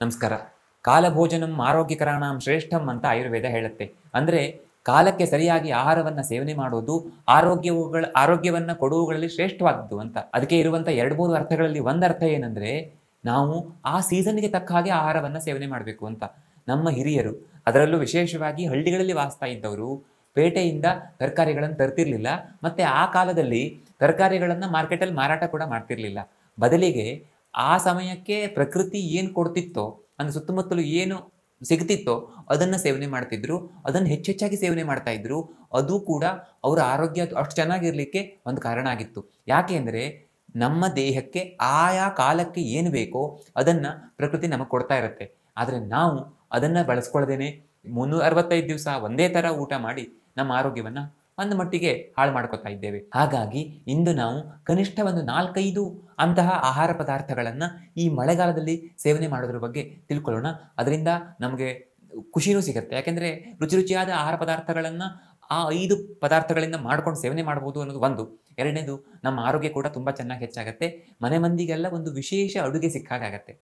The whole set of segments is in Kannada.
ನಮಸ್ಕಾರ. ಕಾಲಭೋಜನಂ ಆರೋಗ್ಯಕರಾಣಾಂ ಶ್ರೇಷ್ಠಂ ಅಂತ ಆಯುರ್ವೇದ ಹೇಳುತ್ತೆ. ಅಂದರೆ ಕಾಲಕ್ಕೆ ಸರಿಯಾಗಿ ಆಹಾರವನ್ನು ಸೇವನೆ ಮಾಡೋದು ಆರೋಗ್ಯವನ್ನು ಕೊಡುವುಗಳಲ್ಲಿ ಶ್ರೇಷ್ಠವಾದದ್ದು ಅಂತ. ಅದಕ್ಕೆ ಇರುವಂಥ 2-3 ಅರ್ಥಗಳಲ್ಲಿ ಒಂದು ಅರ್ಥ ಏನಂದರೆ, ನಾವು ಆ ಸೀಸನ್ಗೆ ತಕ್ಕ ಹಾಗೆ ಆಹಾರವನ್ನು ಸೇವನೆ ಮಾಡಬೇಕು ಅಂತ. ನಮ್ಮ ಹಿರಿಯರು, ಅದರಲ್ಲೂ ವಿಶೇಷವಾಗಿ ಹಳ್ಳಿಗಳಲ್ಲಿ ವಾಸ್ತಾ ಇದ್ದವರು, ಪೇಟೆಯಿಂದ ತರಕಾರಿಗಳನ್ನು ತರ್ತಿರ್ಲಿಲ್ಲ. ಮತ್ತು ಆ ಕಾಲದಲ್ಲಿ ತರಕಾರಿಗಳನ್ನು ಮಾರ್ಕೆಟಲ್ಲಿ ಮಾರಾಟ ಕೂಡ ಮಾಡ್ತಿರ್ಲಿಲ್ಲ. ಬದಲಿಗೆ ಆ ಸಮಯಕ್ಕೆ ಪ್ರಕೃತಿ ಏನು ಕೊಡ್ತಿತ್ತೋ, ಅಂದರೆ ಸುತ್ತಮುತ್ತಲು ಏನು ಸಿಗ್ತಿತ್ತೋ ಅದನ್ನು ಸೇವನೆ ಮಾಡ್ತಿದ್ರು. ಅದನ್ನು ಹೆಚ್ಚೆಚ್ಚಾಗಿ ಸೇವನೆ ಮಾಡ್ತಾ ಇದ್ರು. ಅದು ಕೂಡ ಅವರ ಆರೋಗ್ಯ ಅಷ್ಟು ಚೆನ್ನಾಗಿರಲಿಕ್ಕೆ ಒಂದು ಕಾರಣ ಆಗಿತ್ತು. ಯಾಕೆ ಅಂದರೆ ನಮ್ಮ ದೇಹಕ್ಕೆ ಆಯಾ ಕಾಲಕ್ಕೆ ಏನು ಬೇಕೋ ಅದನ್ನು ಪ್ರಕೃತಿ ನಮಗೆ ಕೊಡ್ತಾ ಇರುತ್ತೆ. ಆದರೆ ನಾವು ಅದನ್ನು ಬಳಸ್ಕೊಳ್ದೇನೆ 365 ದಿವಸ ಒಂದೇ ಥರ ಊಟ ಮಾಡಿ ನಮ್ಮ ಆರೋಗ್ಯವನ್ನು ಒಂದು ಮಟ್ಟಿಗೆ ಹಾಳು ಮಾಡ್ಕೊತಾ ಇದ್ದೇವೆ. ಹಾಗಾಗಿ ಇಂದು ನಾವು ಕನಿಷ್ಠ ಒಂದು 4-5 ಅಂತಹ ಆಹಾರ ಪದಾರ್ಥಗಳನ್ನು ಈ ಮಳೆಗಾಲದಲ್ಲಿ ಸೇವನೆ ಮಾಡೋದ್ರ ಬಗ್ಗೆ ತಿಳ್ಕೊಳ್ಳೋಣ. ಅದರಿಂದ ನಮಗೆ ಖುಷಿನೂ ಸಿಗುತ್ತೆ. ಯಾಕೆಂದರೆ ರುಚಿ ರುಚಿಯಾದ ಆಹಾರ ಪದಾರ್ಥಗಳನ್ನು ಆ 5 ಪದಾರ್ಥಗಳಿಂದ ಮಾಡ್ಕೊಂಡು ಸೇವನೆ ಮಾಡ್ಬೋದು ಅನ್ನೋದು ಒಂದು. ಎರಡನೇದು, ನಮ್ಮ ಆರೋಗ್ಯ ಕೂಡ ತುಂಬ ಚೆನ್ನಾಗಿ ಹೆಚ್ಚಾಗುತ್ತೆ. ಮನೆ ಮಂದಿಗೆಲ್ಲ ಒಂದು ವಿಶೇಷ ಅಡುಗೆ ಸಿಕ್ಕಾಗತ್ತೆ.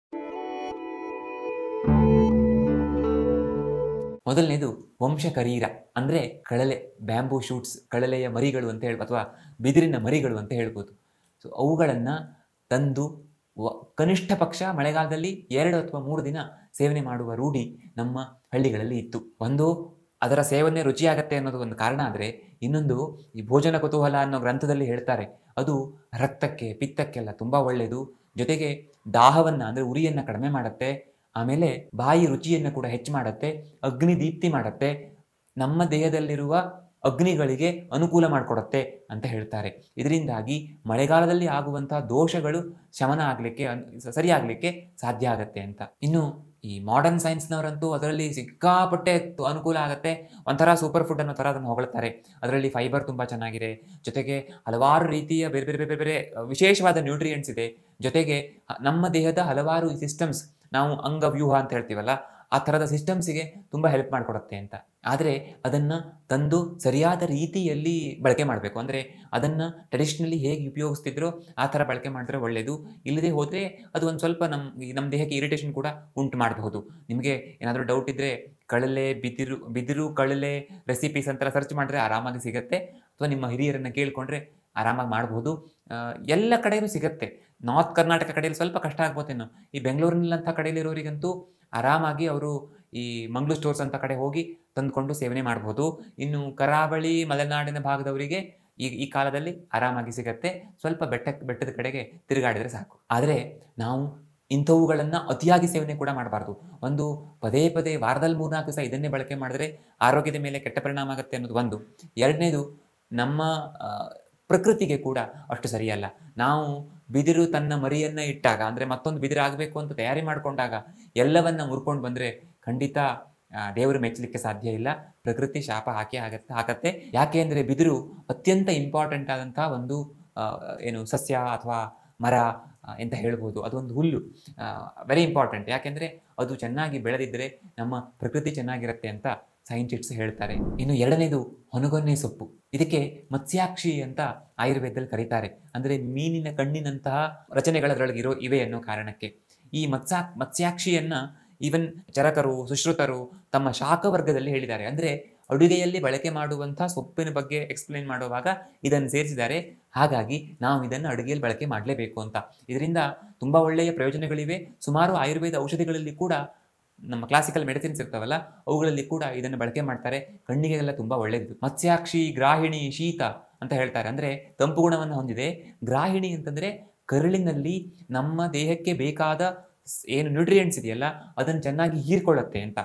ಮೊದಲನೇದು ವಂಶಕರೀರ, ಅಂದರೆ ಕಳಲೆ, ಬ್ಯಾಂಬೂ ಶೂಟ್ಸ್, ಕಳಲೆಯ ಮರಿಗಳು ಅಂತ ಅಥವಾ ಬಿದಿರಿನ ಮರಿಗಳು ಅಂತ ಹೇಳ್ಬೋದು. ಸೊ ಅವುಗಳನ್ನು ತಂದು ಕನಿಷ್ಠ ಪಕ್ಷ ಮಳೆಗಾಲದಲ್ಲಿ 2 ಅಥವಾ 3 ದಿನ ಸೇವನೆ ಮಾಡುವ ರೂಢಿ ನಮ್ಮ ಹಳ್ಳಿಗಳಲ್ಲಿ ಇತ್ತು. ಒಂದು, ಅದರ ಸೇವನೆ ರುಚಿಯಾಗತ್ತೆ ಅನ್ನೋದು ಒಂದು ಕಾರಣ. ಆದರೆ ಇನ್ನೊಂದು, ಈ ಭೋಜನ ಕುತೂಹಲ ಅನ್ನೋ ಗ್ರಂಥದಲ್ಲಿ ಹೇಳ್ತಾರೆ, ಅದು ರಕ್ತಕ್ಕೆ, ಪಿತ್ತಕ್ಕೆಲ್ಲ ತುಂಬ ಒಳ್ಳೆಯದು. ಜೊತೆಗೆ ದಾಹವನ್ನು, ಅಂದರೆ ಉರಿಯನ್ನು ಕಡಿಮೆ ಮಾಡುತ್ತೆ. ಆಮೇಲೆ ಬಾಯಿ ರುಚಿಯನ್ನು ಕೂಡ ಹೆಚ್ಚು ಮಾಡುತ್ತೆ. ಅಗ್ನಿ ದೀಪ್ತಿ ಮಾಡುತ್ತೆ. ನಮ್ಮ ದೇಹದಲ್ಲಿರುವ ಅಗ್ನಿಗಳಿಗೆ ಅನುಕೂಲ ಮಾಡಿಕೊಡುತ್ತೆ ಅಂತ ಹೇಳ್ತಾರೆ. ಇದರಿಂದಾಗಿ ಮಳೆಗಾಲದಲ್ಲಿ ಆಗುವಂತಹ ದೋಷಗಳು ಶಮನ ಆಗಲಿಕ್ಕೆ, ಸರಿಯಾಗಲಿಕ್ಕೆ ಸಾಧ್ಯ ಆಗುತ್ತೆ ಅಂತ. ಇನ್ನು ಈ ಮಾಡರ್ನ್ ಸೈನ್ಸ್ನವರಂತೂ ಅದರಲ್ಲಿ ಸಿಕ್ಕಾಪಟ್ಟೆ ಅನುಕೂಲ ಆಗುತ್ತೆ. ಒಂಥರ ಸೂಪರ್ ಫುಡ್ ಅನ್ನೋ ಥರ ಅದನ್ನು ಹೊಗಳ್ತಾರೆ. ಅದರಲ್ಲಿ ಫೈಬರ್ ತುಂಬ ಚೆನ್ನಾಗಿದೆ. ಜೊತೆಗೆ ಹಲವಾರು ರೀತಿಯ ಬೇರೆ ಬೇರೆ ಬೇರೆ ಬೇರೆ ವಿಶೇಷವಾದ ನ್ಯೂಟ್ರಿಯೆಂಟ್ಸ್ ಇದೆ. ಜೊತೆಗೆ ನಮ್ಮ ದೇಹದ ಹಲವಾರು ಸಿಸ್ಟಮ್ಸ್, ನಾವು ಅಂಗವ್ಯೂಹ ಅಂತ ಹೇಳ್ತೀವಲ್ಲ, ಆ ಥರದ ಸಿಸ್ಟಮ್ಸಿಗೆ ತುಂಬ ಹೆಲ್ಪ್ ಮಾಡಿಕೊಡುತ್ತೆ ಅಂತ. ಆದರೆ ಅದನ್ನು ತಂದು ಸರಿಯಾದ ರೀತಿಯಲ್ಲಿ ಬಳಕೆ ಮಾಡಬೇಕು. ಅಂದರೆ ಅದನ್ನು ಟ್ರೆಡಿಷ್ನಲಿ ಹೇಗೆ ಉಪಯೋಗಿಸ್ತಿದ್ರೋ ಆ ಥರ ಬಳಕೆ ಮಾಡಿದ್ರೆ ಒಳ್ಳೆಯದು. ಇಲ್ಲದೆ ಹೋದರೆ ಅದು ಒಂದು ಸ್ವಲ್ಪ ನಮ್ಮ ದೇಹಕ್ಕೆ ಇರಿಟೇಷನ್ ಕೂಡ ಉಂಟು ಮಾಡಬಹುದು. ನಿಮಗೆ ಏನಾದರೂ ಡೌಟ್ ಇದ್ದರೆ ಕಳಲೆ, ಬಿದಿರು ಕಳಲೆ ರೆಸಿಪೀಸ್ ಅಂತ ಸರ್ಚ್ ಮಾಡಿದ್ರೆ ಆರಾಮಾಗಿ ಸಿಗುತ್ತೆ. ಅಥವಾ ನಿಮ್ಮ ಹಿರಿಯರನ್ನು ಕೇಳಿಕೊಂಡ್ರೆ ಆರಾಮಾಗಿ ಮಾಡ್ಬೋದು. ಎಲ್ಲ ಕಡೆಯೂ ಸಿಗುತ್ತೆ. ನಾರ್ತ್ ಕರ್ನಾಟಕ ಕಡೆಯಲ್ಲಿ ಸ್ವಲ್ಪ ಕಷ್ಟ ಆಗ್ಬೋದೇನೋ. ಈ ಬೆಂಗಳೂರಿನಂಥ ಕಡೆಯಲ್ಲಿರೋರಿಗಂತೂ ಆರಾಮಾಗಿ ಅವರು ಈ ಮಂಗ್ಳೂರ್ ಸ್ಟೋರ್ಸ್ ಅಂತ ಕಡೆ ಹೋಗಿ ತಂದುಕೊಂಡು ಸೇವನೆ ಮಾಡ್ಬೋದು. ಇನ್ನು ಕರಾವಳಿ, ಮಲೆನಾಡಿನ ಭಾಗದವರಿಗೆ ಈ ಕಾಲದಲ್ಲಿ ಆರಾಮಾಗಿ ಸಿಗುತ್ತೆ. ಸ್ವಲ್ಪ ಬೆಟ್ಟದ ಕಡೆಗೆ ತಿರುಗಾಡಿದರೆ ಸಾಕು. ಆದರೆ ನಾವು ಇಂಥವುಗಳನ್ನು ಅತಿಯಾಗಿ ಸೇವನೆ ಕೂಡ ಮಾಡಬಾರ್ದು. ಒಂದು ಪದೇ ಪದೇ ವಾರದಲ್ಲಿ 3-4 ದಿವಸ ಇದನ್ನೇ ಬಳಕೆ ಮಾಡಿದ್ರೆ ಆರೋಗ್ಯದ ಮೇಲೆ ಕೆಟ್ಟ ಪರಿಣಾಮ ಆಗುತ್ತೆ ಅನ್ನೋದು ಒಂದು. ಎರಡನೇದು, ನಮ್ಮ ಪ್ರಕೃತಿಗೆ ಕೂಡ ಅಷ್ಟು ಸರಿಯಲ್ಲ. ನಾವು ಬಿದಿರು ತನ್ನ ಮರಿಯನ್ನು ಇಟ್ಟಾಗ, ಅಂದರೆ ಮತ್ತೊಂದು ಬಿದಿರು ಆಗಬೇಕು ಅಂತ ತಯಾರಿ ಮಾಡಿಕೊಂಡಾಗ ಎಲ್ಲವನ್ನ ಮುರ್ಕೊಂಡು ಬಂದರೆ ಖಂಡಿತ ದೇವರು ಮೆಚ್ಚಲಿಕ್ಕೆ ಸಾಧ್ಯ ಇಲ್ಲ. ಪ್ರಕೃತಿ ಶಾಪ ಹಾಕತ್ತೆ. ಯಾಕೆ ಅಂದರೆ ಬಿದಿರು ಅತ್ಯಂತ ಇಂಪಾರ್ಟೆಂಟ್ ಆದಂಥ ಒಂದು ಸಸ್ಯ ಅಥವಾ ಮರ ಅಂತ ಹೇಳ್ಬೋದು. ಅದೊಂದು ಹುಲ್ಲು, ವೆರಿ ಇಂಪಾರ್ಟೆಂಟ್. ಯಾಕೆಂದರೆ ಅದು ಚೆನ್ನಾಗಿ ಬೆಳೆದಿದ್ದರೆ ನಮ್ಮ ಪ್ರಕೃತಿ ಚೆನ್ನಾಗಿರುತ್ತೆ ಅಂತ ಸೈಂಟಿಸ್ಟ್ಸ್ ಹೇಳ್ತಾರೆ. ಇನ್ನು ಎರಡನೇದು, ಹೊನಗೊನ್ನೆ ಸೊಪ್ಪು. ಇದಕ್ಕೆ ಮತ್ಸ್ಯಾಕ್ಷಿ ಅಂತ ಆಯುರ್ವೇದದಲ್ಲಿ ಕರೀತಾರೆ. ಅಂದರೆ ಮೀನಿನ ಕಣ್ಣಿನಂತಹ ರಚನೆಗಳದರೊಳಗಿರೋ ಇವೆ ಅನ್ನೋ ಕಾರಣಕ್ಕೆ ಈ ಮತ್ಸ್ಯಾಕ್ಷಿಯನ್ನು ಈವನ್ ಚರಕರು, ಸುಶ್ರುತರು ತಮ್ಮ ಶಾಖವರ್ಗದಲ್ಲಿ ಹೇಳಿದ್ದಾರೆ. ಅಂದರೆ ಅಡುಗೆಯಲ್ಲಿ ಬಳಕೆ ಮಾಡುವಂಥ ಸೊಪ್ಪಿನ ಬಗ್ಗೆ ಎಕ್ಸ್ಪ್ಲೇನ್ ಮಾಡುವಾಗ ಇದನ್ನು ಸೇರಿಸಿದ್ದಾರೆ. ಹಾಗಾಗಿ ನಾವು ಇದನ್ನು ಅಡುಗೆಯಲ್ಲಿ ಬಳಕೆ ಮಾಡಲೇಬೇಕು ಅಂತ. ಇದರಿಂದ ತುಂಬ ಒಳ್ಳೆಯ ಪ್ರಯೋಜನಗಳಿವೆ. ಸುಮಾರು ಆಯುರ್ವೇದ ಔಷಧಿಗಳಲ್ಲಿ ಕೂಡ, ನಮ್ಮ ಕ್ಲಾಸಿಕಲ್ ಮೆಡಿಸಿನ್ಸ್ ಇರ್ತಾವಲ್ಲ ಅವುಗಳಲ್ಲಿ ಕೂಡ ಇದನ್ನು ಬಳಕೆ ಮಾಡ್ತಾರೆ. ಕಣ್ಣಿಗೆಲ್ಲ ತುಂಬ ಒಳ್ಳೆಯದು. ಮತ್ಸ್ಯಾಕ್ಷಿ, ಗ್ರಾಹಿಣಿ, ಶೀತ ಅಂತ ಹೇಳ್ತಾರೆ. ಅಂದರೆ ತಂಪು ಗುಣವನ್ನು ಹೊಂದಿದೆ. ಗ್ರಾಹಿಣಿ ಅಂತಂದರೆ ಕರುಳಿನಲ್ಲಿ ನಮ್ಮ ದೇಹಕ್ಕೆ ಬೇಕಾದ ಏನು ನ್ಯೂಟ್ರಿಯೆಂಟ್ಸ್ ಇದೆಯಲ್ಲ ಅದನ್ನು ಚೆನ್ನಾಗಿ ಹೀರ್ಕೊಳ್ಳುತ್ತೆ ಅಂತ.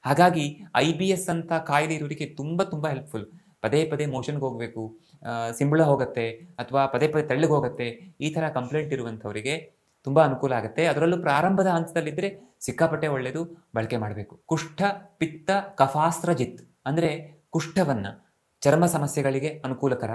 ಹಾಗಾಗಿ IBS ಅಂತ ಕಾಯಿಲೆ ಇರೋರಿಗೆ ತುಂಬ ತುಂಬ ಹೆಲ್ಪ್ಫುಲ್. ಪದೇ ಪದೇ ಮೋಷನ್ಗೆ ಹೋಗಬೇಕು, ಸಿಂಬಳ ಹೋಗುತ್ತೆ, ಅಥವಾ ಪದೇ ಪದೇ ತೆಳ್ಳಗೆ ಹೋಗುತ್ತೆ, ಈ ಥರ ಕಂಪ್ಲೇಂಟ್ ಇರುವಂಥವರಿಗೆ ತುಂಬ ಅನುಕೂಲ ಆಗುತ್ತೆ. ಅದರಲ್ಲೂ ಪ್ರಾರಂಭದ ಹಂತದಲ್ಲಿದ್ದರೆ ಸಿಕ್ಕಾಪಟ್ಟೆ ಒಳ್ಳೆಯದು, ಬಳಕೆ ಮಾಡಬೇಕು. ಕುಷ್ಠ, ಪಿತ್ತ, ಕಫಾಸ್ತ್ರಜಿತ್ ಅಂದರೆ ಕುಷ್ಠವನ್ನು, ಚರ್ಮ ಸಮಸ್ಯೆಗಳಿಗೆ ಅನುಕೂಲಕರ.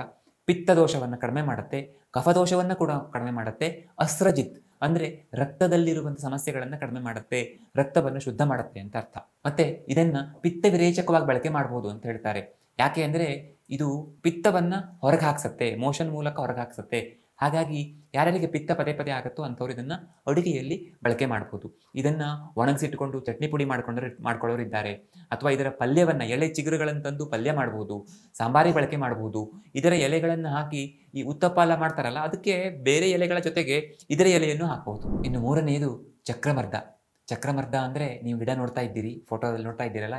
ಪಿತ್ತ ದೋಷವನ್ನು ಕಡಿಮೆ ಮಾಡುತ್ತೆ. ಕಫದೋಷವನ್ನು ಕೂಡ ಕಡಿಮೆ ಮಾಡುತ್ತೆ. ಅಸ್ತ್ರಜಿತ್ ಅಂದರೆ ರಕ್ತದಲ್ಲಿರುವಂಥ ಸಮಸ್ಯೆಗಳನ್ನು ಕಡಿಮೆ ಮಾಡುತ್ತೆ, ರಕ್ತವನ್ನು ಶುದ್ಧ ಮಾಡುತ್ತೆ ಅಂತ ಅರ್ಥ. ಮತ್ತು ಇದನ್ನು ಪಿತ್ತ ವಿರೇಚಕವಾಗಿ ಬಳಕೆ ಮಾಡ್ಬೋದು ಅಂತ ಹೇಳ್ತಾರೆ. ಯಾಕೆ ಅಂದರೆ ಇದು ಪಿತ್ತವನ್ನು ಹೊರಗೆ ಹಾಕ್ಸತ್ತೆ, ಮೋಷನ್ ಮೂಲಕ ಹೊರಗೆ ಹಾಕ್ಸತ್ತೆ. ಹಾಗಾಗಿ ಯಾರ್ಯಾರಿಗೆ ಪಿತ್ತ ಪದೇ ಪದೇ ಆಗುತ್ತೋ ಅಂಥವ್ರು ಇದನ್ನು ಅಡುಗೆಯಲ್ಲಿ ಬಳಕೆ ಮಾಡ್ಬೋದು. ಇದನ್ನು ಒಣಗಿಸಿಟ್ಕೊಂಡು ಚಟ್ನಿ ಪುಡಿ ಮಾಡ್ಕೊಳ್ಳೋರು ಇದ್ದಾರೆ. ಅಥವಾ ಇದರ ಪಲ್ಯವನ್ನು ಎಳೆ ಚಿಗುರುಗಳನ್ನು ತಂದು ಪಲ್ಯ ಮಾಡ್ಬೋದು, ಸಾಂಬಾರಿಗೆ ಬಳಕೆ ಮಾಡ್ಬೋದು. ಇದರ ಎಲೆಗಳನ್ನು ಹಾಕಿ ಈ ಉತ್ತಪ್ಪ ಎಲ್ಲ ಮಾಡ್ತಾರಲ್ಲ, ಅದಕ್ಕೆ ಬೇರೆ ಎಲೆಗಳ ಜೊತೆಗೆ ಇದರ ಎಲೆಯನ್ನು ಹಾಕ್ಬೋದು. ಇನ್ನು ಮೂರನೆಯದು ಚಕ್ರಮರ್ದ. ಚಕ್ರಮರ್ದ ಅಂದರೆ ನೀವು ಗಿಡ ನೋಡ್ತಾ ಇದ್ದೀರಿ, ಫೋಟೋದಲ್ಲಿ ನೋಡ್ತಾ ಇದ್ದೀರಲ್ಲ,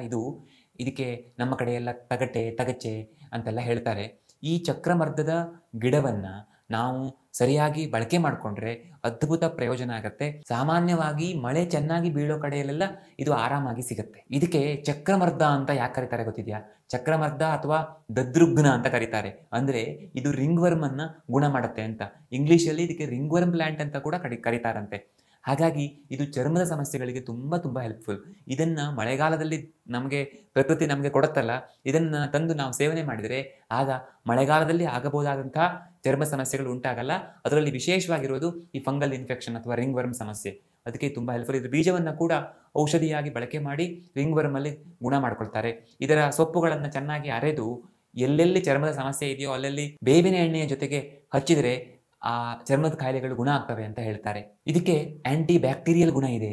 ಇದಕ್ಕೆ ನಮ್ಮ ಕಡೆ ಎಲ್ಲ ತಗಚೆ ಅಂತೆಲ್ಲ ಹೇಳ್ತಾರೆ. ಈ ಚಕ್ರಮರ್ದದ ಗಿಡವನ್ನು ನಾವು ಸರಿಯಾಗಿ ಬಳಕೆ ಮಾಡಿಕೊಂಡ್ರೆ ಅದ್ಭುತ ಪ್ರಯೋಜನ ಆಗುತ್ತೆ. ಸಾಮಾನ್ಯವಾಗಿ ಮಳೆ ಚೆನ್ನಾಗಿ ಬೀಳೋ ಕಡೆಯಲ್ಲೆಲ್ಲ ಇದು ಆರಾಮಾಗಿ ಸಿಗುತ್ತೆ. ಇದಕ್ಕೆ ಚಕ್ರಮರ್ದ ಅಂತ ಯಾಕೆ ಕರೀತಾರೆ ಗೊತ್ತಿದೆಯಾ? ಚಕ್ರಮರ್ದ ಅಥವಾ ದದ್ರುಗ್ನ ಅಂತ ಕರೀತಾರೆ. ಅಂದರೆ ಇದು ರಿಂಗ್ ವರ್ಮನ್ನು ಗುಣ ಮಾಡುತ್ತೆ ಅಂತ. ಇಂಗ್ಲೀಷಲ್ಲಿ ಇದಕ್ಕೆ ರಿಂಗ್ ವರ್ಮ್ ಪ್ಲ್ಯಾಂಟ್ ಅಂತ ಕೂಡ ಕರೀತಾರಂತೆ. ಹಾಗಾಗಿ ಇದು ಚರ್ಮದ ಸಮಸ್ಯೆಗಳಿಗೆ ತುಂಬ ತುಂಬ ಹೆಲ್ಪ್ಫುಲ್. ಇದನ್ನು ಮಳೆಗಾಲದಲ್ಲಿ ಪ್ರಕೃತಿ ನಮಗೆ ಕೊಡುತ್ತಲ್ಲ, ಇದನ್ನು ತಂದು ನಾವು ಸೇವನೆ ಮಾಡಿದರೆ ಆಗ ಮಳೆಗಾಲದಲ್ಲಿ ಆಗಬಹುದಾದಂಥ ಚರ್ಮ ಸಮಸ್ಯೆಗಳು ಉಂಟಾಗಲ್ಲ. ಅದರಲ್ಲಿ ವಿಶೇಷವಾಗಿರೋದು ಈ ಫಂಗಲ್ ಇನ್ಫೆಕ್ಷನ್ ಅಥವಾ ರಿಂಗ್ ವರ್ಮ್ ಸಮಸ್ಯೆ, ಅದಕ್ಕೆ ತುಂಬ ಹೆಲ್ಪ್ಫುಲ್. ಇದರ ಬೀಜವನ್ನು ಕೂಡ ಔಷಧಿಯಾಗಿ ಬಳಕೆ ಮಾಡಿ ರಿಂಗ್ ವರ್ಮಲ್ಲಿ ಗುಣ ಮಾಡ್ಕೊಳ್ತಾರೆ. ಇದರ ಸೊಪ್ಪುಗಳನ್ನು ಚೆನ್ನಾಗಿ ಅರೆದು ಎಲ್ಲೆಲ್ಲಿ ಚರ್ಮದ ಸಮಸ್ಯೆ ಇದೆಯೋ ಅಲ್ಲಲ್ಲಿ ಬೇವಿನ ಎಣ್ಣೆಯ ಜೊತೆಗೆ ಹಚ್ಚಿದರೆ ಆ ಚರ್ಮದ ಕಾಯಿಲೆಗಳು ಗುಣ ಆಗ್ತವೆ ಅಂತ ಹೇಳ್ತಾರೆ. ಇದಕ್ಕೆ ಆ್ಯಂಟಿ ಬ್ಯಾಕ್ಟೀರಿಯಲ್ ಗುಣ ಇದೆ.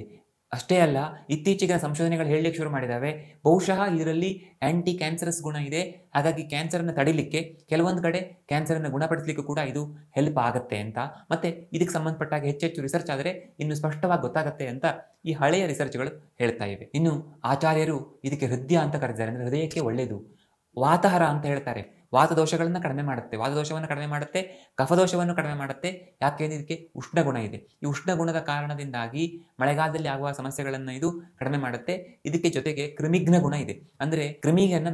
ಅಷ್ಟೇ ಅಲ್ಲ, ಇತ್ತೀಚೆಗೆ ಸಂಶೋಧನೆಗಳು ಹೇಳಲಿಕ್ಕೆ ಶುರು ಮಾಡಿದ್ದಾವೆ, ಬಹುಶಃ ಇದರಲ್ಲಿ ಆ್ಯಂಟಿ ಕ್ಯಾನ್ಸರಸ್ ಗುಣ ಇದೆ. ಹಾಗಾಗಿ ಕ್ಯಾನ್ಸರನ್ನು ತಡಿಲಿಕ್ಕೆ, ಕೆಲವೊಂದು ಕಡೆ ಕ್ಯಾನ್ಸರನ್ನು ಗುಣಪಡಿಸಲಿಕ್ಕೂ ಕೂಡ ಇದು ಹೆಲ್ಪ್ ಆಗುತ್ತೆ ಅಂತ. ಮತ್ತು ಇದಕ್ಕೆ ಸಂಬಂಧಪಟ್ಟಾಗ ಹೆಚ್ಚೆಚ್ಚು ರಿಸರ್ಚ್ ಆದರೆ ಇನ್ನು ಸ್ಪಷ್ಟವಾಗಿ ಗೊತ್ತಾಗುತ್ತೆ ಅಂತ ಈ ಹಳೆಯ ರಿಸರ್ಚ್ಗಳು ಹೇಳ್ತಾ ಇವೆ. ಇನ್ನು ಆಚಾರ್ಯರು ಇದಕ್ಕೆ ಹೃದಯ ಅಂತ ಕರೀತಾರೆ. ಅಂದರೆ ಹೃದಯಕ್ಕೆ ಒಳ್ಳೆಯದು. ವಾತಹರ ಅಂತ ಹೇಳ್ತಾರೆ. ವಾತದೋಷಗಳನ್ನು ಕಡಿಮೆ ಮಾಡುತ್ತೆ, ವಾತದೋಷವನ್ನು ಕಡಿಮೆ ಮಾಡುತ್ತೆ, ಕಫದೋಷವನ್ನು ಕಡಿಮೆ ಮಾಡುತ್ತೆ. ಯಾಕೆಂದರೆ ಇದಕ್ಕೆ ಉಷ್ಣಗುಣ ಇದೆ. ಈ ಉಷ್ಣಗುಣದ ಕಾರಣದಿಂದಾಗಿ ಮಳೆಗಾಲದಲ್ಲಿ ಆಗುವ ಸಮಸ್ಯೆಗಳನ್ನು ಇದು ಕಡಿಮೆ ಮಾಡುತ್ತೆ. ಇದಕ್ಕೆ ಜೊತೆಗೆ ಕ್ರಿಮಿಘ್ನ ಗುಣ ಇದೆ. ಅಂದರೆ ಕ್ರಿಮಿಯನ್ನು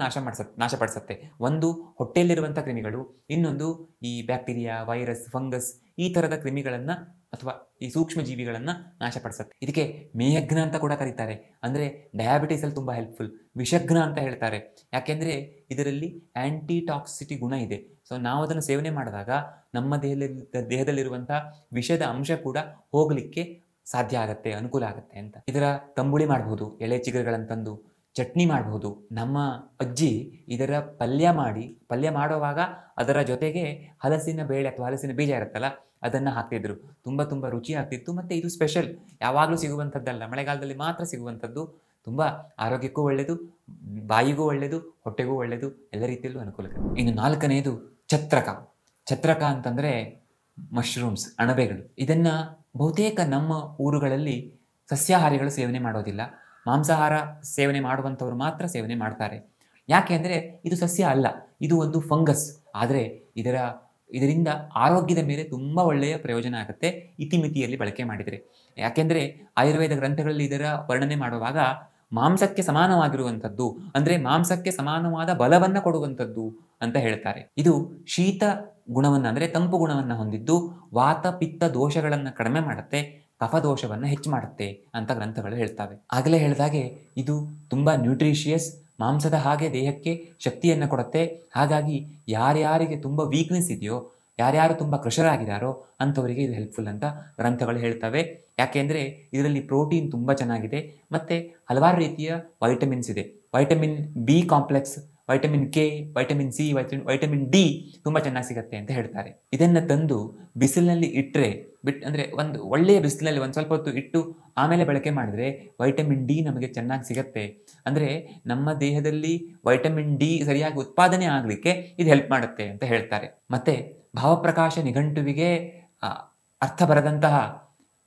ನಾಶಪಡಿಸುತ್ತೆ. ಒಂದು ಹೊಟ್ಟೆಯಲ್ಲಿರುವಂಥ ಕ್ರಿಮಿಗಳು, ಇನ್ನೊಂದು ಈ ಬ್ಯಾಕ್ಟೀರಿಯಾ, ವೈರಸ್, ಫಂಗಸ್ ಈ ಥರದ ಕ್ರಿಮಿಗಳನ್ನು ಅಥವಾ ಈ ಸೂಕ್ಷ್ಮ ಜೀವಿಗಳನ್ನು ನಾಶಪಡಿಸುತ್ತೆ. ಇದಕ್ಕೆ ಮೇಯಘ್ನ ಅಂತ ಕೂಡ ಕರೀತಾರೆ. ಅಂದರೆ ಡಯಾಬಿಟೀಸಲ್ಲಿ ತುಂಬ ಹೆಲ್ಪ್ಫುಲ್. ವಿಷಘ್ನ ಅಂತ ಹೇಳ್ತಾರೆ. ಯಾಕೆಂದರೆ ಇದರಲ್ಲಿ ಆ್ಯಂಟಿ ಟಾಕ್ಸಿಟಿ ಗುಣ ಇದೆ. ಸೊ ನಾವು ಅದನ್ನು ಸೇವನೆ ಮಾಡಿದಾಗ ನಮ್ಮ ದೇಹದಲ್ಲಿರುವಂಥ ವಿಷದ ಅಂಶ ಕೂಡ ಹೋಗಲಿಕ್ಕೆ ಸಾಧ್ಯ ಆಗುತ್ತೆ, ಅನುಕೂಲ ಆಗುತ್ತೆ ಅಂತ. ಇದರ ತಂಬುಳಿ ಮಾಡ್ಬೋದು, ಎಳೆ ಚಿಗುರುಗಳನ್ನು ತಂದು ಚಟ್ನಿ ಮಾಡ್ಬೋದು. ನಮ್ಮ ಅಜ್ಜಿ ಇದರ ಪಲ್ಯ ಮಾಡುವಾಗ ಅದರ ಜೊತೆಗೆ ಹಲಸಿನ ಬೇಳೆ ಅಥವಾ ಹಲಸಿನ ಬೀಜ ಇರುತ್ತಲ್ಲ, ಅದನ್ನು ಹಾಕ್ತಿದ್ರು. ತುಂಬ ತುಂಬ ರುಚಿ ಆಗ್ತಿತ್ತು. ಮತ್ತು ಇದು ಸ್ಪೆಷಲ್, ಯಾವಾಗಲೂ ಸಿಗುವಂಥದ್ದಲ್ಲ, ಮಳೆಗಾಲದಲ್ಲಿ ಮಾತ್ರ ಸಿಗುವಂಥದ್ದು. ತುಂಬ ಆರೋಗ್ಯಕ್ಕೂ ಒಳ್ಳೆಯದು, ಬಾಯಿಗೂ ಒಳ್ಳೆಯದು, ಹೊಟ್ಟೆಗೂ ಒಳ್ಳೆಯದು, ಎಲ್ಲ ರೀತಿಯಲ್ಲೂ ಅನುಕೂಲಕರ. ಇನ್ನು ನಾಲ್ಕನೆಯದು ಛತ್ರಕ. ಛತ್ರಕ ಅಂತಂದರೆ ಮಶ್ರೂಮ್ಸ್, ಅಣಬೆಗಳು. ಇದನ್ನು ಬಹುತೇಕ ನಮ್ಮ ಊರುಗಳಲ್ಲಿ ಸಸ್ಯಾಹಾರಿಗಳು ಸೇವನೆ ಮಾಡೋದಿಲ್ಲ. ಮಾಂಸಾಹಾರ ಸೇವನೆ ಮಾಡುವಂಥವ್ರು ಮಾತ್ರ ಸೇವನೆ ಮಾಡ್ತಾರೆ. ಯಾಕೆ ಅಂದರೆ ಇದು ಸಸ್ಯ ಅಲ್ಲ, ಇದು ಒಂದು ಫಂಗಸ್. ಆದರೆ ಇದರಿಂದ ಆರೋಗ್ಯದ ಮೇಲೆ ತುಂಬ ಒಳ್ಳೆಯ ಪ್ರಯೋಜನ ಆಗುತ್ತೆ ಇತಿಮಿತಿಯಲ್ಲಿ ಬಳಕೆ ಮಾಡಿದರೆ. ಯಾಕೆಂದರೆ ಆಯುರ್ವೇದ ಗ್ರಂಥಗಳಲ್ಲಿ ಇದರ ವರ್ಣನೆ ಮಾಡುವಾಗ ಮಾಂಸಕ್ಕೆ ಸಮಾನವಾಗಿರುವಂಥದ್ದು, ಅಂದರೆ ಮಾಂಸಕ್ಕೆ ಸಮಾನವಾದ ಬಲವನ್ನು ಕೊಡುವಂಥದ್ದು ಅಂತ ಹೇಳ್ತಾರೆ. ಇದು ಶೀತ ಗುಣವನ್ನು, ಅಂದರೆ ತಂಪು ಗುಣವನ್ನು ಹೊಂದಿದ್ದು ವಾತ ಪಿತ್ತ ದೋಷಗಳನ್ನು ಕಡಿಮೆ ಮಾಡುತ್ತೆ, ಕಫದೋಷವನ್ನು ಹೆಚ್ಚು ಮಾಡುತ್ತೆ ಅಂತ ಗ್ರಂಥಗಳು ಹೇಳ್ತವೆ. ಆಗಲೇ ಹೇಳಿದಾಗೆ ಇದು ತುಂಬ ನ್ಯೂಟ್ರಿಷಿಯಸ್, ಮಾಂಸದ ಹಾಗೆ ದೇಹಕ್ಕೆ ಶಕ್ತಿಯನ್ನು ಕೊಡುತ್ತೆ. ಹಾಗಾಗಿ ಯಾರ್ಯಾರಿಗೆ ತುಂಬ ವೀಕ್ನೆಸ್ ಇದೆಯೋ, ಯಾರ್ಯಾರು ತುಂಬ ಕೃಷರಾಗಿದ್ದಾರೋ ಅಂಥವರಿಗೆ ಇದು ಹೆಲ್ಪ್ಫುಲ್ ಅಂತ ಗ್ರಂಥಗಳು ಹೇಳ್ತವೆ. ಯಾಕೆಂದರೆ ಇದರಲ್ಲಿ ಪ್ರೋಟೀನ್ ತುಂಬ ಚೆನ್ನಾಗಿದೆ ಮತ್ತು ಹಲವಾರು ರೀತಿಯ ವೈಟಮಿನ್ಸ್ ಇದೆ. Vitamin B complex, vitamin K, vitamin C, vitamin D ತುಂಬ ಚೆನ್ನಾಗಿ ಸಿಗುತ್ತೆ ಅಂತ ಹೇಳ್ತಾರೆ. ಇದನ್ನು ತಂದು ಬಿಸಿಲಿನಲ್ಲಿ ಇಟ್ಟರೆ ಅಂದರೆ ಒಂದು ಒಳ್ಳೆಯ ಬಿಸಿಲಿನಲ್ಲಿ ಒಂದು ಸ್ವಲ್ಪ ಹೊತ್ತು ಇಟ್ಟು ಆಮೇಲೆ ಬಳಕೆ ಮಾಡಿದರೆ ವೈಟಮಿನ್ ಡಿ ನಮಗೆ ಚೆನ್ನಾಗಿ ಸಿಗುತ್ತೆ. ಅಂದರೆ ನಮ್ಮ ದೇಹದಲ್ಲಿ ವೈಟಮಿನ್ ಡಿ ಸರಿಯಾಗಿ ಉತ್ಪಾದನೆ ಆಗಲಿಕ್ಕೆ ಇದು ಹೆಲ್ಪ್ ಮಾಡುತ್ತೆ ಅಂತ ಹೇಳ್ತಾರೆ. ಮತ್ತು ಭಾವಪ್ರಕಾಶ ನಿಘಂಟುವಿಗೆ ಅರ್ಥ ಬರದಂತಹ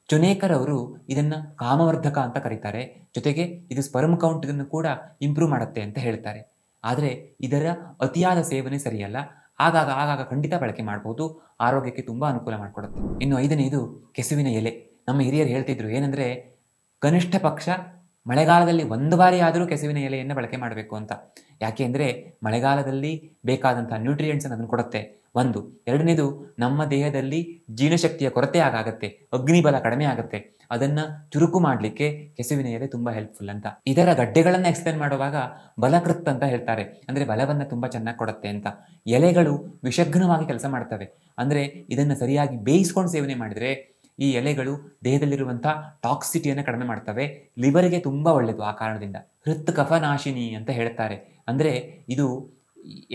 ಚುನೇಕರ್ ಅವರು ಇದನ್ನು ಕಾಮವರ್ಧಕ ಅಂತ ಕರೀತಾರೆ. ಜೊತೆಗೆ ಇದು ಸ್ಪರ್ಮ್ ಕೌಂಟ್ ಇದನ್ನು ಕೂಡ ಇಂಪ್ರೂವ್ ಮಾಡುತ್ತೆ ಅಂತ ಹೇಳ್ತಾರೆ. ಆದರೆ ಇದರ ಅತಿಯಾದ ಸೇವನೆ ಸರಿಯಲ್ಲ. ಆಗಾಗ ಖಂಡಿತ ಬಳಕೆ ಮಾಡ್ಬೋದು, ಆರೋಗ್ಯಕ್ಕೆ ತುಂಬ ಅನುಕೂಲ ಮಾಡಿಕೊಡುತ್ತೆ. ಇನ್ನು ಐದನೇದು ಕೆಸುವಿನ ಎಲೆ. ನಮ್ಮ ಹಿರಿಯರು ಹೇಳ್ತಿದ್ರು ಏನಂದರೆ, ಕನಿಷ್ಠ ಪಕ್ಷ ಮಳೆಗಾಲದಲ್ಲಿ ಒಂದು ಬಾರಿ ಆದರೂ ಕೆಸುವಿನ ಎಲೆಯನ್ನು ಬಳಕೆ ಮಾಡಬೇಕು ಅಂತ. ಯಾಕೆ ಅಂದರೆ ಮಳೆಗಾಲದಲ್ಲಿ ಬೇಕಾದಂಥ ನ್ಯೂಟ್ರಿಯೆಂಟ್ಸನ್ನು ಅದನ್ನು ಕೊಡುತ್ತೆ. ಒಂದು. ಎರಡನೇದು, ನಮ್ಮ ದೇಹದಲ್ಲಿ ಜೀರ್ಣಶಕ್ತಿಯ ಕೊರತೆ ಆಗುತ್ತೆ, ಅಗ್ನಿಬಲ ಕಡಿಮೆ ಆಗುತ್ತೆ, ಅದನ್ನು ಚುರುಕು ಮಾಡಲಿಕ್ಕೆ ಕೆಸುವಿನ ಎಲೆ ತುಂಬ ಹೆಲ್ಪ್ಫುಲ್ ಅಂತ. ಇದರ ಗಡ್ಡೆಗಳನ್ನು ಎಕ್ಸ್ಪ್ಲೇನ್ ಮಾಡುವಾಗ ಬಲಕೃತ್ ಅಂತ ಹೇಳ್ತಾರೆ. ಅಂದರೆ ಬಲವನ್ನು ತುಂಬ ಚೆನ್ನಾಗಿ ಕೊಡುತ್ತೆ ಅಂತ. ಎಲೆಗಳು ವಿಷಘ್ನವಾಗಿ ಕೆಲಸ ಮಾಡ್ತವೆ. ಅಂದರೆ ಇದನ್ನು ಸರಿಯಾಗಿ ಬೇಯಿಸ್ಕೊಂಡು ಸೇವನೆ ಮಾಡಿದರೆ ಈ ಎಲೆಗಳು ದೇಹದಲ್ಲಿರುವಂಥ ಟಾಕ್ಸಿಟಿಯನ್ನು ಕಡಿಮೆ ಮಾಡ್ತವೆ, ಲಿವರಿಗೆ ತುಂಬ ಒಳ್ಳೆಯದು. ಆ ಕಾರಣದಿಂದ ಹೃತ್ ಕಫನಾಶಿನಿ ಅಂತ ಹೇಳ್ತಾರೆ. ಅಂದರೆ ಇದು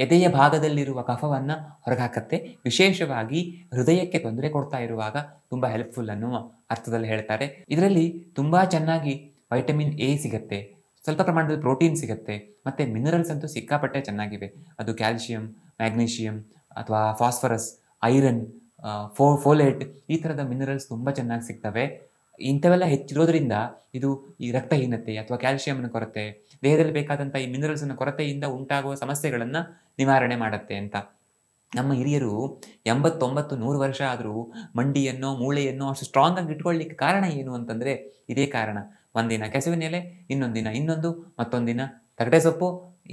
ಎದೆಯ ಭಾಗದಲ್ಲಿರುವ ಕಫವನ್ನು ಹೊರಗಾಕತ್ತೆ. ವಿಶೇಷವಾಗಿ ಹೃದಯಕ್ಕೆ ತೊಂದರೆ ಕೊಡ್ತಾ ಇರುವಾಗ ತುಂಬ ಹೆಲ್ಪ್ಫುಲ್ ಅನ್ನುವ ಅರ್ಥದಲ್ಲಿ ಹೇಳ್ತಾರೆ. ಇದರಲ್ಲಿ ತುಂಬ ಚೆನ್ನಾಗಿ ವೈಟಮಿನ್ ಎ ಸಿಗುತ್ತೆ, ಸ್ವಲ್ಪ ಪ್ರಮಾಣದಲ್ಲಿ ಪ್ರೋಟೀನ್ ಸಿಗುತ್ತೆ, ಮತ್ತು ಮಿನರಲ್ಸ್ ಅಂತೂ ಸಿಕ್ಕಾಪಟ್ಟೆ ಚೆನ್ನಾಗಿವೆ. ಅದು ಕ್ಯಾಲ್ಶಿಯಂ, ಮ್ಯಾಗ್ನೀಷಿಯಂ ಅಥವಾ ಫಾಸ್ಫರಸ್, ಐರನ್, ಫೋಲೇಟ್, ಈ ಥರದ ಮಿನರಲ್ಸ್ ತುಂಬ ಚೆನ್ನಾಗಿ ಸಿಗ್ತವೆ. ಇಂಥವೆಲ್ಲ ಹೆಚ್ಚಿರೋದ್ರಿಂದ ಇದು ಈ ರಕ್ತಹೀನತೆ ಅಥವಾ ಕ್ಯಾಲ್ಶಿಯಂನ ಕೊರತೆ, ದೇಹದಲ್ಲಿ ಬೇಕಾದಂಥ ಈ ಮಿನರಲ್ಸ್ನ ಕೊರತೆಯಿಂದ ಉಂಟಾಗುವ ಸಮಸ್ಯೆಗಳನ್ನು ನಿವಾರಣೆ ಮಾಡುತ್ತೆ ಅಂತ. ನಮ್ಮ ಹಿರಿಯರು 89-100 ವರ್ಷ ಆದರೂ ಮಂಡಿಯನ್ನು ಮೂಳೆಯನ್ನು ಅಷ್ಟು ಸ್ಟ್ರಾಂಗ್ ಆಗಿ ಇಟ್ಕೊಳ್ಳಿಕ್ಕೆ ಕಾರಣ ಏನು ಅಂತಂದರೆ ಇದೇ ಕಾರಣ. ಒಂದಿನ ಕೆಸುವಿನ ಎಲೆ, ಇನ್ನೊಂದು ದಿನ ಇನ್ನೊಂದು, ಮತ್ತೊಂದು ದಿನ ತಗಟೆ ಸೊಪ್ಪು,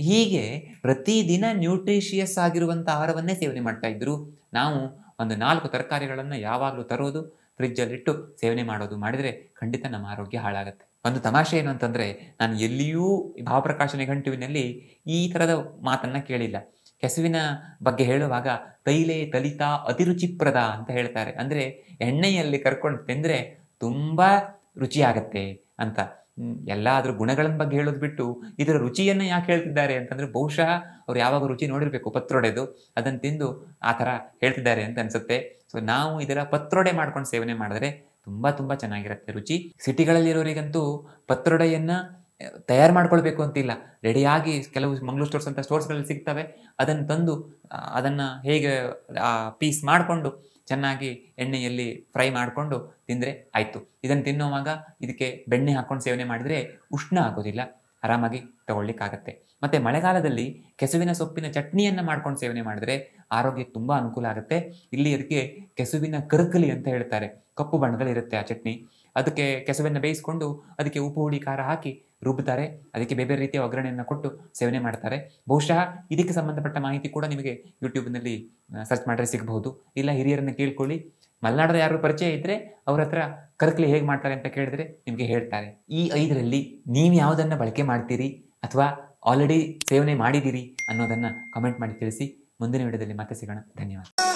ಹೀಗೆ ಪ್ರತಿದಿನ ನ್ಯೂಟ್ರಿಷಿಯಸ್ ಆಗಿರುವಂಥ ಆಹಾರವನ್ನೇ ಸೇವನೆ ಮಾಡ್ತಾ ಇದ್ರು. ನಾವು ಒಂದು 4 ತರಕಾರಿಗಳನ್ನು ಯಾವಾಗಲೂ ತರೋದು, ಫ್ರಿಜ್ಜಲ್ಲಿಟ್ಟು ಸೇವನೆ ಮಾಡೋದು ಮಾಡಿದರೆ ಖಂಡಿತ ನಮ್ಮ ಆರೋಗ್ಯ ಹಾಳಾಗುತ್ತೆ. ಒಂದು ತಮಾಷೆ ಏನು ಅಂತಂದರೆ, ನಾನು ಎಲ್ಲಿಯೂ ಭಾವಪ್ರಕಾಶ ನಿಘಂಟುವಿನಲ್ಲಿ ಈ ಥರದ ಮಾತನ್ನು ಕೇಳಿಲ್ಲ. ಕೆಸುವಿನ ಬಗ್ಗೆ ಹೇಳುವಾಗ ತೈಲೆ ತಲಿತ ಅತಿರುಚಿಪ್ರದ ಅಂತ ಹೇಳ್ತಾರೆ. ಅಂದರೆ ಎಣ್ಣೆಯಲ್ಲಿ ಕರ್ಕೊಂಡು ತಿಂದರೆ ತುಂಬ ರುಚಿಯಾಗತ್ತೆ ಅಂತ. ಎಲ್ಲ ಅದ್ರ ಗುಣಗಳ ಬಗ್ಗೆ ಹೇಳೋದು ಬಿಟ್ಟು ಇದರ ರುಚಿಯನ್ನು ಯಾಕೆ ಹೇಳ್ತಿದ್ದಾರೆ ಅಂತಂದರೆ, ಬಹುಶಃ ಅವ್ರು ಯಾವಾಗ ರುಚಿ ನೋಡಿರಬೇಕು ಪತ್ರೊಡೆದು, ಅದನ್ನು ತಿಂದು ಆ ಥರ ಹೇಳ್ತಿದ್ದಾರೆ ಅಂತ ಅನಿಸುತ್ತೆ. ಸೊ ನಾವು ಇದರ ಪತ್ರೊಡೆ ಮಾಡ್ಕೊಂಡು ಸೇವನೆ ಮಾಡಿದ್ರೆ ತುಂಬ ಚೆನ್ನಾಗಿರುತ್ತೆ ರುಚಿ. ಸಿಟಿಗಳಲ್ಲಿರೋರಿಗಂತೂ ಪತ್ರೊಡೆಯನ್ನು ತಯಾರು ಮಾಡ್ಕೊಳ್ಬೇಕು ಅಂತಿಲ್ಲ, ರೆಡಿಯಾಗಿ ಕೆಲವು ಮಂಗ್ಳೂರ್ ಸ್ಟೋರ್ಸ್ ಅಂತ ಸ್ಟೋರ್ಸ್ಗಳಲ್ಲಿ ಸಿಗ್ತವೆ. ಅದನ್ನು ತಂದು ಅದನ್ನು ಹೇಗೆ ಪೀಸ್ ಮಾಡಿಕೊಂಡು ಚೆನ್ನಾಗಿ ಎಣ್ಣೆಯಲ್ಲಿ ಫ್ರೈ ಮಾಡಿಕೊಂಡು ತಿಂದರೆ ಆಯಿತು. ಇದನ್ನು ತಿನ್ನುವಾಗ ಇದಕ್ಕೆ ಬೆಣ್ಣೆ ಹಾಕ್ಕೊಂಡು ಸೇವನೆ ಮಾಡಿದರೆ ಉಷ್ಣ ಆಗೋದಿಲ್ಲ, ಆರಾಮಾಗಿ ತಗೊಳ್ಳಿಕ್ಕಾಗತ್ತೆ. ಮತ್ತು ಮಳೆಗಾಲದಲ್ಲಿ ಕೆಸುವಿನ ಸೊಪ್ಪಿನ ಚಟ್ನಿಯನ್ನು ಮಾಡ್ಕೊಂಡು ಸೇವನೆ ಮಾಡಿದ್ರೆ ಆರೋಗ್ಯಕ್ಕೆ ತುಂಬ ಅನುಕೂಲ ಆಗುತ್ತೆ. ಇಲ್ಲಿ ಅದಕ್ಕೆ ಕೆಸುವಿನ ಕರ್ಕಲಿ ಅಂತ ಹೇಳ್ತಾರೆ, ಕಪ್ಪು ಬಣ್ಣದಲ್ಲಿರುತ್ತೆ ಆ ಚಟ್ನಿ. ಅದಕ್ಕೆ ಕೆಸುವನ್ನು ಬೇಯಿಸ್ಕೊಂಡು ಅದಕ್ಕೆ ಉಪ್ಪು ಹುಳಿ ಖಾರ ಹಾಕಿ ರುಬ್ತಾರೆ, ಅದಕ್ಕೆ ಬೇರೆ ಬೇರೆ ರೀತಿಯ ಒಗ್ಗರಣೆಯನ್ನು ಕೊಟ್ಟು ಸೇವನೆ ಮಾಡ್ತಾರೆ. ಬಹುಶಃ ಇದಕ್ಕೆ ಸಂಬಂಧಪಟ್ಟ ಮಾಹಿತಿ ಕೂಡ ನಿಮಗೆ ಯೂಟ್ಯೂಬ್ನಲ್ಲಿ ಸರ್ಚ್ ಮಾಡಿದ್ರೆ ಸಿಗಬಹುದು. ಇಲ್ಲ ಹಿರಿಯರನ್ನು ಕೇಳ್ಕೊಳ್ಳಿ, ಮಲೆನಾಡದ ಯಾರು ಪರಿಚಯ ಇದ್ದರೆ ಅವ್ರ ಹತ್ರ ಕರ್ಕಲಿ ಹೇಗೆ ಮಾಡ್ತಾರೆ ಅಂತ ಕೇಳಿದ್ರೆ ನಿಮಗೆ ಹೇಳ್ತಾರೆ. ಈ 5ರಲ್ಲಿ ನೀವು ಯಾವುದನ್ನು ಬಳಕೆ ಮಾಡ್ತೀರಿ ಅಥವಾ ಆಲ್ರೆಡಿ ಸೇವನೆ ಮಾಡಿದ್ದೀರಿ ಅನ್ನೋದನ್ನು ಕಮೆಂಟ್ ಮಾಡಿ ತಿಳಿಸಿ. ಮುಂದಿನ ವಿಡಿಯೋದಲ್ಲಿ ಮತ್ತೆ ಸಿಗೋಣ. ಧನ್ಯವಾದ.